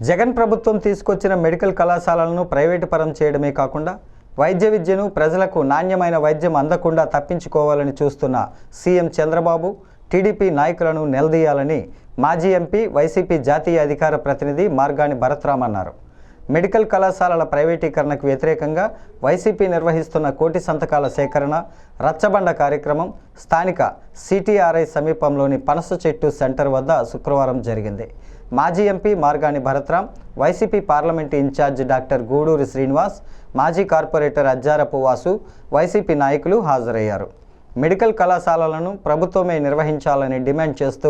జగన్ ప్రభుత్వం తీసుకొచ్చిన మెడికల్ కళాశాలలను ప్రైవేటు పరం చేయడమే కాకుండా వైద్య విద్యను ప్రజలకు నాణ్యమైన వైద్యం అందకుండా తప్పించుకోవాలని చూస్తున్న సీఎం చంద్రబాబు టీడీపీ నాయకులను నిలదీయాలని మాజీ ఎంపీ వైసీపీ జాతీయ అధికార ప్రతినిధి మార్గాని భరత్రామ్ అన్నారు. మెడికల్ కళాశాలల ప్రైవేటీకరణకు వ్యతిరేకంగా వైసీపీ నిర్వహిస్తున్న కోటి సంతకాల సేకరణ రచ్చబండ కార్యక్రమం స్థానిక సిటీఆర్ఐ సమీపంలోని పనస చెట్టు సెంటర్ వద్ద శుక్రవారం జరిగింది. మాజీ MP Margani Bharatram, YCP parliament incharge doctor Guduri Srinivas, మాజీ కార్పొరేటర్ అజ్జారపు వాసు, వైసీపీ నాయకులు హాజరయ్యారు. మెడికల్ కళాశాలలను ప్రభుత్వమే నిర్వహించాలని డిమాండ్ చేస్తూ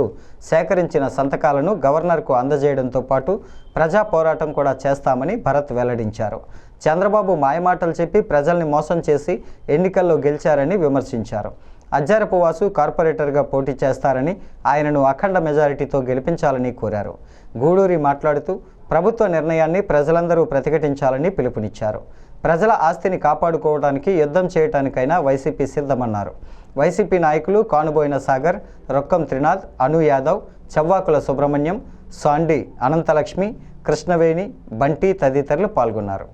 సేకరించిన సంతకాలను గవర్నర్కు అందజేయడంతో పాటు ప్రజా పోరాటం కూడా చేస్తామని భరత్ వెల్లడించారు. చంద్రబాబు మాయమాటలు చెప్పి ప్రజల్ని మోసం చేసి ఎన్నికల్లో గెలిచారని విమర్శించారు. అజ్జారపు వాసు కార్పొరేటర్గా పోటీ చేస్తారని, ఆయనను అఖండ మెజారిటీతో గెలిపించాలని కోరారు. గూడూరి మాట్లాడుతూ ప్రభుత్వ నిర్ణయాన్ని ప్రజలందరూ ప్రతిఘటించాలని పిలుపునిచ్చారు. ప్రజల ఆస్తిని కాపాడుకోవడానికి యుద్ధం చేయటానికైనా వైసీపీ సిద్ధమన్నారు. వైసీపీ నాయకులు కానుబోయిన సాగర్, రొక్కం త్రినాథ్, అను యాదవ్, చవ్వాకుల సుబ్రహ్మణ్యం, సాండి అనంతలక్ష్మి, కృష్ణవేణి, బంటి తదితరులు పాల్గొన్నారు.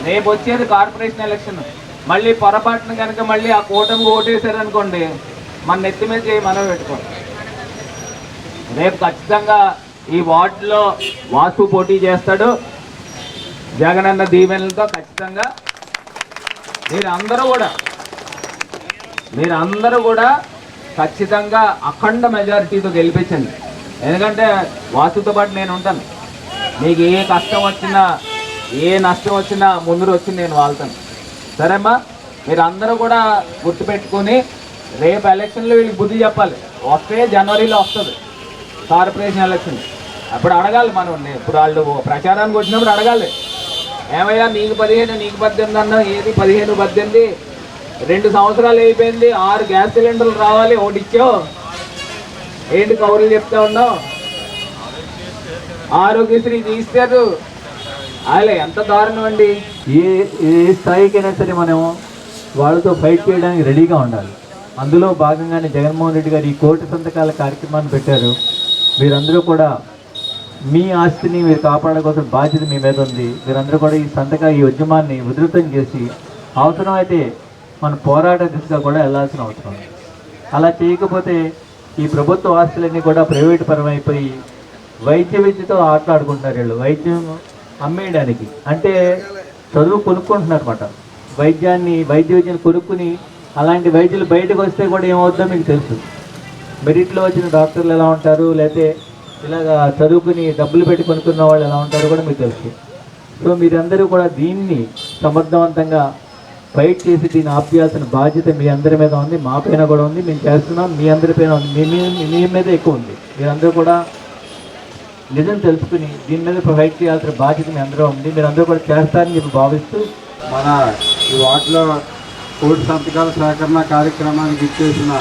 రేపు వచ్చేది కార్పొరేషన్ ఎలక్షన్. మళ్ళీ పొరపాటున కనుక మళ్ళీ ఆ కూటమి ఓటేశారనుకోండి, మన నెత్తి మీద చేయి మనం పెట్టుకోండి. రేపు ఖచ్చితంగా ఈ వార్డులో వాసు పోటీ చేస్తాడు. జగనన్న దీవెనలతో ఖచ్చితంగా మీరందరూ కూడా ఖచ్చితంగా అఖండ మెజారిటీతో గెలిపించండి. ఎందుకంటే వాసుతో పాటు నేను ఉంటాను. మీకు ఏ కష్టం వచ్చినా ఏ నష్టం వచ్చినా ముందు వచ్చి నేను వాళ్తాను. సరేమ్మా, మీరు అందరూ కూడా గుర్తుపెట్టుకుని రేపు ఎలక్షన్లో వీళ్ళకి బుద్ధి చెప్పాలి. వస్తే జనవరిలో వస్తుంది కార్పొరేషన్ ఎలక్షన్. అప్పుడు అడగాలి మనం. ఇప్పుడు వాళ్ళు ప్రచారానికి వచ్చినప్పుడు అడగాలి, ఏమయ్యా నీకు 15 నీకు 18 అన్నా, ఏది 15 18 2 సంవత్సరాలు అయిపోయింది, 6 గ్యాస్ సిలిండర్లు రావాలి, ఒకటి ఇచ్చావు ఏంటి కౌరులు చెప్తా ఉన్నావు, ఆరోగ్యశ్రీ తీస్తారు. అలా ఎంత దారుణం అండి. ఏ స్థాయికైనా సరే మనం వాళ్ళతో ఫైట్ చేయడానికి రెడీగా ఉండాలి. అందులో భాగంగానే జగన్మోహన్ రెడ్డి గారు ఈ కోటి సంతకాల కార్యక్రమాన్ని పెట్టారు. మీరందరూ కూడా మీ ఆస్తిని మీరు కాపాడకోసం బాధ్యత మీ మీద ఉంది. మీరందరూ కూడా ఈ ఉద్యమాన్ని ఉధృతం చేసి అవసరమైతే మన పోరాట దిశగా కూడా వెళ్ళాల్సిన అవసరం ఉంది. అలా చేయకపోతే ఈ ప్రభుత్వ ఆస్తులన్నీ కూడా ప్రైవేటు పరమైపోయి వైద్య విద్యతో ఆటలాడుకుంటున్నారు. వీళ్ళు వైద్యం అమ్మేయడానికి, అంటే చదువు కొనుక్కుంటున్నారు అనమాట. వైద్య విద్యను కొనుక్కుని అలాంటి వైద్యులు బయటకు వస్తే కూడా ఏమవుతుందో మీకు తెలుసు. మెరిట్లో వచ్చిన డాక్టర్లు ఎలా ఉంటారు, లేకపోతే ఇలాగా చదువుకుని డబ్బులు పెట్టి కొనుక్కున్న వాళ్ళు ఎలా ఉంటారో కూడా మీకు తెలుసు. సో మీరందరూ కూడా దీన్ని సమర్థవంతంగా ఫైట్ చేసి దీన్ని ఆప్యాల్సిన బాధ్యత మీ అందరి మీద ఉంది, మా పైన కూడా ఉంది. మేము చేస్తున్నాం, మీ అందరి పైన ఉంది, మీ మీద ఎక్కువ ఉంది. మీరందరూ కూడా నిజం తెలుసుకుని దీని మీద ఫైట్ చేయాల్సిన బాధ్యత మీ అందరూ ఉంది. మీరందరూ కూడా చేస్తారని చెప్పి భావిస్తూ మన ఈ వార్డులో కోటి సంతకాల సేకరణ కార్యక్రమానికి ఇచ్చేసిన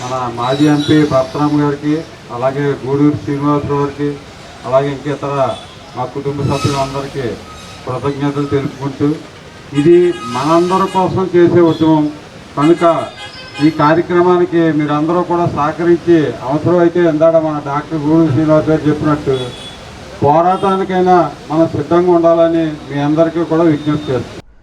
మన మాజీ ఎంపీ భరత్రామ్ గారికి, అలాగే గూడూరు శ్రీనివాసరావు గారికి, అలాగే ఇంకేతర మా కుటుంబ సభ్యులందరికీ కృతజ్ఞతలు తెలుపుకుంటూ, ఇది మనందరి కోసం చేసే ఉద్యమం కనుక ఈ కార్యక్రమానికి మీరందరూ కూడా సహకరించి అవసరమైతే ఎందాడ మన డాక్టర్ గూడూరు శ్రీనివాస్ గారు చెప్పినట్టు పోరాటానికైనా మనం సిద్ధంగా ఉండాలని మీ అందరికీ కూడా విజ్ఞప్తి చేస్తున్నాం.